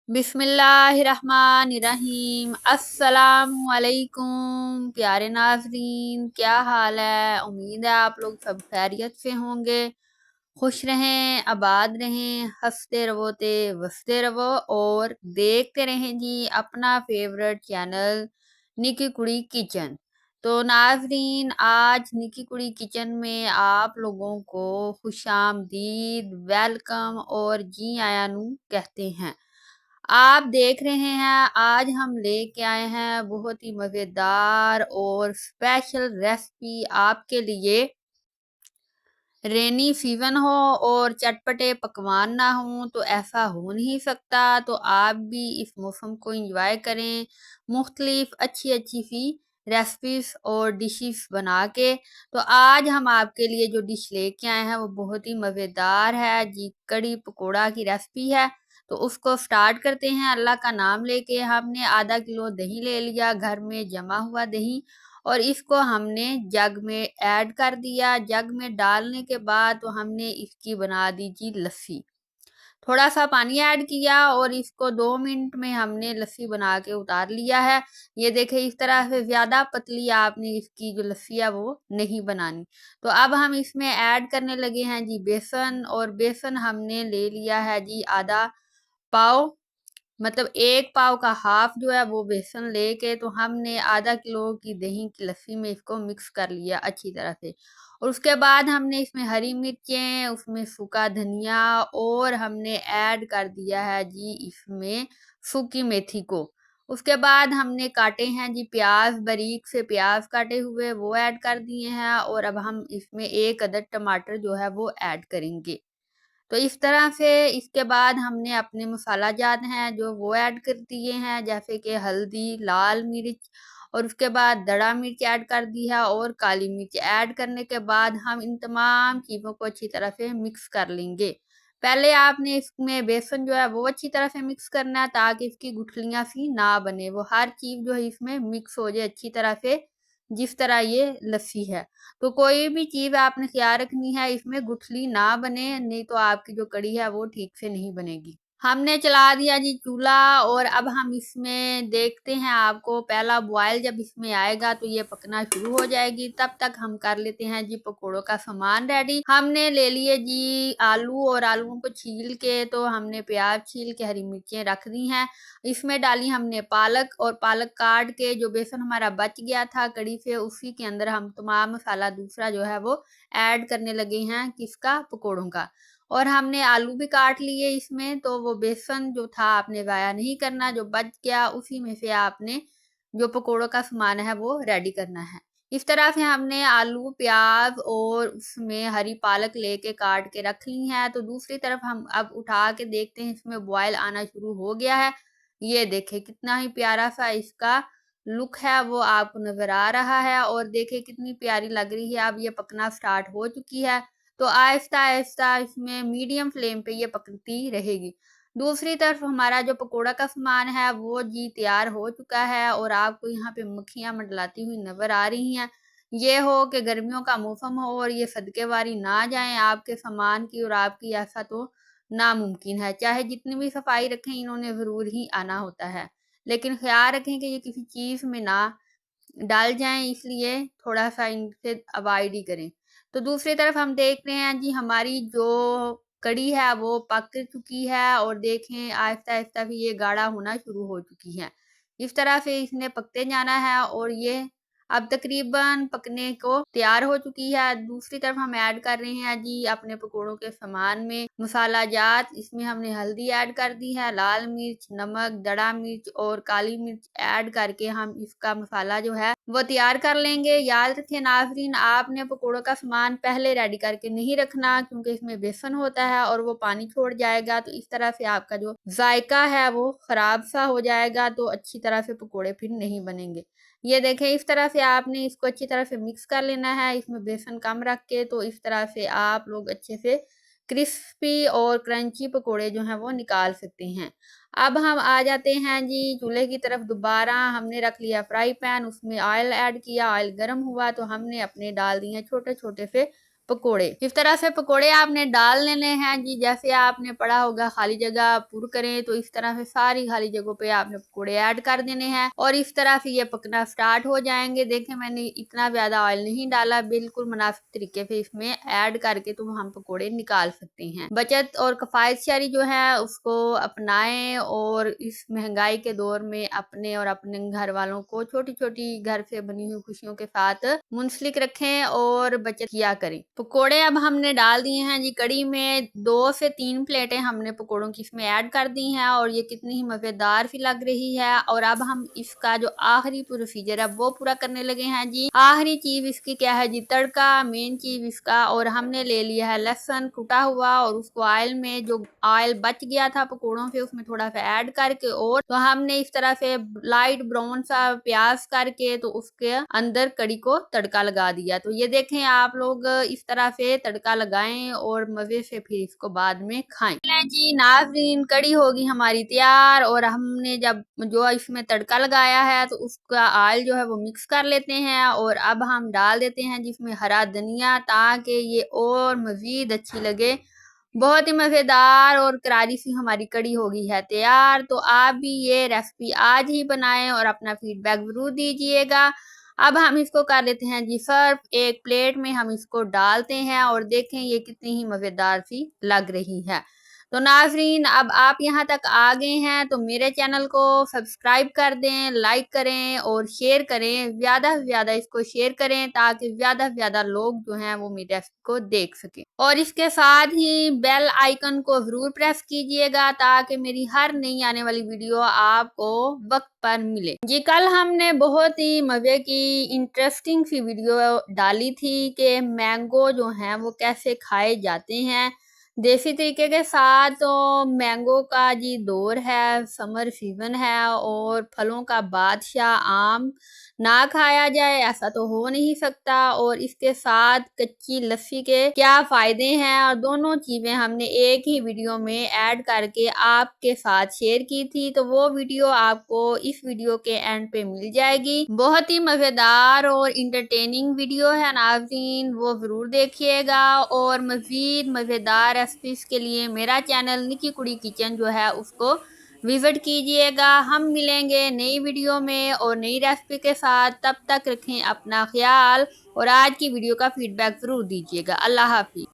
बिस्मिल्लाहिर्रहमानिर्रहीम। अस्सलामुअलैकुम प्यारे नाज़रीन, क्या हाल है। उम्मीद है आप लोग सब खैरियत से होंगे। खुश रहें, आबाद रहें, हंसते रवोते वसते रवो और देखते रहें जी अपना फेवरेट चैनल निकी कुड़ी किचन। तो नाज़रीन, आज निकी कुड़ी किचन में आप लोगों को खुशामदीद, वेलकम और जी आया नू कहते हैं। आप देख रहे हैं आज हम लेके आए हैं बहुत ही मज़ेदार और स्पेशल रेसिपी आपके लिए। रेनी सीजन हो और चटपटे पकवान ना हो तो ऐसा हो नहीं सकता। तो आप भी इस मौसम को एंजॉय करें मुख्तलिफ अच्छी अच्छी सी रेसिपीज और डिशेस बना के। तो आज हम आपके लिए जो डिश लेके आए हैं वो बहुत ही मज़ेदार है जी, कड़ी पकोड़ा की रेसिपी है। तो उसको स्टार्ट करते हैं अल्लाह का नाम लेके। हमने आधा किलो दही ले लिया, घर में जमा हुआ दही, और इसको हमने जग में ऐड कर दिया। जग में डालने के बाद तो हमने इसकी बना दी जी लस्सी। थोड़ा सा पानी ऐड किया और इसको 2 मिनट में हमने लस्सी बना के उतार लिया है। ये देखें, इस तरह से ज्यादा पतली आपने इसकी जो लस्सी है वो नहीं बनानी। तो अब हम इसमें ऐड करने लगे हैं जी बेसन, और बेसन हमने ले लिया है जी आधा पाव, मतलब 1 पाव का हाफ जो है वो बेसन लेके तो हमने आधा किलो की दही की लस्सी में इसको मिक्स कर लिया अच्छी तरह से। और उसके बाद हमने इसमें हरी मिर्चें, उसमें सूखा धनिया, और हमने ऐड कर दिया है जी इसमें सूखी मेथी को। उसके बाद हमने काटे हैं जी प्याज, बारीक से प्याज काटे हुए वो ऐड कर दिए हैं। और अब हम इसमें 1 अदद टमाटर जो है वो ऐड करेंगे। तो इस तरह से इसके बाद हमने अपने मसाला जात हैं जो वो ऐड कर दिए हैं, जैसे कि हल्दी, लाल मिर्च, और उसके बाद दड़ा मिर्च ऐड कर दी है, और काली मिर्च ऐड करने के बाद हम इन तमाम चीज़ों को अच्छी तरह से मिक्स कर लेंगे। पहले आपने इसमें बेसन जो है वो अच्छी तरह से मिक्स करना है ताकि इसकी गुठलियां सी ना बने, वो हर चीज़ जो है इसमें मिक्स हो जाए अच्छी तरह से, जिस तरह ये लस्सी है। तो कोई भी चीज़ आपने ख्याल रखनी है इसमें गुठली ना बने, नहीं तो आपकी जो कड़ी है वो ठीक से नहीं बनेगी। हमने चला दिया जी चूल्हा, और अब हम इसमें देखते हैं आपको पहला बॉयल जब इसमें आएगा तो ये पकना शुरू हो जाएगी। तब तक हम कर लेते हैं जी पकोड़ों का सामान रेडी। हमने ले लिए जी आलू, और आलूओं को छील के तो हमने प्याज छील के हरी मिर्चें रख दी हैं। इसमें डाली हमने पालक, और पालक काट के जो बेसन हमारा बच गया था कड़ी से उसी के अंदर हम तमाम मसाला दूसरा जो है वो ऐड करने लगे हैं किसका, पकोड़ों का। और हमने आलू भी काट लिए इसमें, तो वो बेसन जो था आपने ज़ाया नहीं करना, जो बच गया उसी में से आपने जो पकोड़ों का सामान है वो रेडी करना है। इस तरह से हमने आलू, प्याज और उसमें हरी पालक लेके काट के रख ली है। तो दूसरी तरफ हम अब उठा के देखते हैं इसमें बॉयल आना शुरू हो गया है। ये देखें कितना ही प्यारा सा इसका लुक है वो आपको नजर आ रहा है, और देखें कितनी प्यारी लग रही है। अब ये पकना स्टार्ट हो चुकी है। तो आहिस्ता आहिस्ता इसमें मीडियम फ्लेम पे ये पकती रहेगी। दूसरी तरफ हमारा जो पकोड़ा का सामान है वो जी तैयार हो चुका है, और आपको यहाँ पे मक्खियाँ मंडलाती हुई नजर आ रही हैं। ये हो कि गर्मियों का मौसम हो और ये सदके वारी ना जाएं आपके सामान की और आपकी, ऐसा तो नामुमकिन है। चाहे जितनी भी सफाई रखें इन्होंने ज़रूर ही आना होता है, लेकिन ख्याल रखें कि ये किसी चीज़ में ना डाल जाएं, इसलिए थोड़ा सा इनसे अवॉइड ही करें। तो दूसरी तरफ हम देख रहे हैं जी हमारी जो कड़ी है वो पक चुकी है, और देखें आहिस्ता आहिस्ता भी ये गाढ़ा होना शुरू हो चुकी है। इस तरह से इसने पकते जाना है, और ये अब तकरीबन पकने को तैयार हो चुकी है। दूसरी तरफ हम ऐड कर रहे हैं जी अपने पकोड़ों के सामान में मसाला जात। इसमें हमने हल्दी ऐड कर दी है, लाल मिर्च, नमक, दड़ा मिर्च और काली मिर्च ऐड करके हम इसका मसाला जो है वो तैयार कर लेंगे। याद रखें नाजरीन, आपने पकोड़ों का सामान पहले रेडी करके नहीं रखना, क्योंकि इसमें बेसन होता है और वो पानी छोड़ जाएगा। तो इस तरह से आपका जो जायका है वो खराब सा हो जाएगा, तो अच्छी तरह से पकोड़े फिर नहीं बनेंगे। ये देखें इस तरह से आपने इसको अच्छी तरह से मिक्स कर लेना है, इसमें बेसन कम रख के। तो इस तरह से आप लोग अच्छे से क्रिस्पी और क्रंची पकोड़े जो हैं वो निकाल सकते हैं। अब हम आ जाते हैं जी चूल्हे की तरफ दोबारा। हमने रख लिया फ्राई पैन, उसमें ऑयल ऐड किया, ऑयल गर्म हुआ तो हमने अपने डाल दिए छोटे छोटे से पकोड़े। इस तरह से पकोड़े आपने डाल लेने हैं जी। जैसे आपने पढ़ा होगा खाली जगह पुर करें, तो इस तरह से सारी खाली जगहों पे आपने पकोड़े ऐड कर देने हैं और इस तरह से ये पकना स्टार्ट हो जाएंगे। देखें मैंने इतना ज्यादा ऑयल नहीं डाला, बिल्कुल मुनासिब तरीके से इसमें ऐड करके तो हम पकोड़े निकाल सकते हैं। बचत और किफायतशारी जो है उसको अपनाएं और इस महंगाई के दौर में अपने और अपने घर वालों को छोटी छोटी घर से बनी हुई खुशियों के साथ मुंसलिक रखें और बचत किया करें। पकोड़े अब हमने डाल दिए हैं जी कड़ी में। 2 से 3 प्लेटें हमने पकोड़ों की इसमें ऐड कर दी हैं और ये कितनी ही मजेदार सी लग रही है। और अब हम इसका जो आखिरी प्रोसीजर है वो पूरा करने लगे हैं जी। आखिरी चीज इसकी क्या है जी, तड़का, मेन चीज इसका। और हमने ले लिया है लहसुन कुटा हुआ और उसको ऑयल में, जो ऑयल बच गया था पकोड़ों से, उसमें थोड़ा सा ऐड करके और तो हमने इस तरह से लाइट ब्राउन सा प्याज करके तो उसके अंदर कड़ी को तड़का लगा दिया। तो ये देखें आप लोग इस तरह से तड़का लगाएं और मजे से फिर इसको बाद में खाएं। जी नाज़रीन, कड़ी होगी हमारी तैयार और हमने जब जो इसमें तड़का लगाया है तो उसका ऑयल जो है वो मिक्स कर लेते हैं और अब हम डाल देते हैं जिसमें हरा धनिया, ताकि ये और मजीद अच्छी लगे। बहुत ही मज़ेदार और करारी सी हमारी कड़ी होगी है तैयार। तो आप भी ये रेसिपी आज ही बनाएं और अपना फीडबैक जरूर दीजिएगा। अब हम इसको कर लेते हैं जी सर्व। एक प्लेट में हम इसको डालते हैं और देखें ये कितनी ही मज़ेदार सी लग रही है। तो नाजरीन, अब आप यहाँ तक आ गए हैं तो मेरे चैनल को सब्सक्राइब कर दें, लाइक करें और शेयर करें। ज़्यादा से ज़्यादा इसको शेयर करें ताकि ज़्यादा से ज़्यादा लोग जो हैं वो मेरे रेसिपी को देख सकें। और इसके साथ ही बेल आइकन को ज़रूर प्रेस कीजिएगा ताकि मेरी हर नई आने वाली वीडियो आपको वक्त पर मिले जी। कल हमने बहुत ही मज़े की इंटरेस्टिंग सी वीडियो डाली थी कि मैंगो जो हैं वो कैसे खाए जाते हैं देसी तरीके के साथ। तो मैंगो का जी दौर है, समर सीजन है और फलों का बादशाह आम ना खाया जाए ऐसा तो हो नहीं सकता। और इसके साथ कच्ची लस्सी के क्या फायदे हैं और दोनों चीजें हमने एक ही वीडियो में ऐड करके आपके साथ शेयर की थी। तो वो वीडियो आपको इस वीडियो के एंड पे मिल जाएगी। बहुत ही मजेदार और इंटरटेनिंग वीडियो है नाज़रीन, वो जरूर देखिएगा। और मजीद मजेदार रेसिपीज के लिए मेरा चैनल निकी कुड़ी किचन जो है उसको विजिट कीजिएगा। हम मिलेंगे नई वीडियो में और नई रेसिपी के साथ। तब तक रखें अपना ख्याल और आज की वीडियो का फीडबैक जरूर दीजिएगा। अल्लाह हाफिज।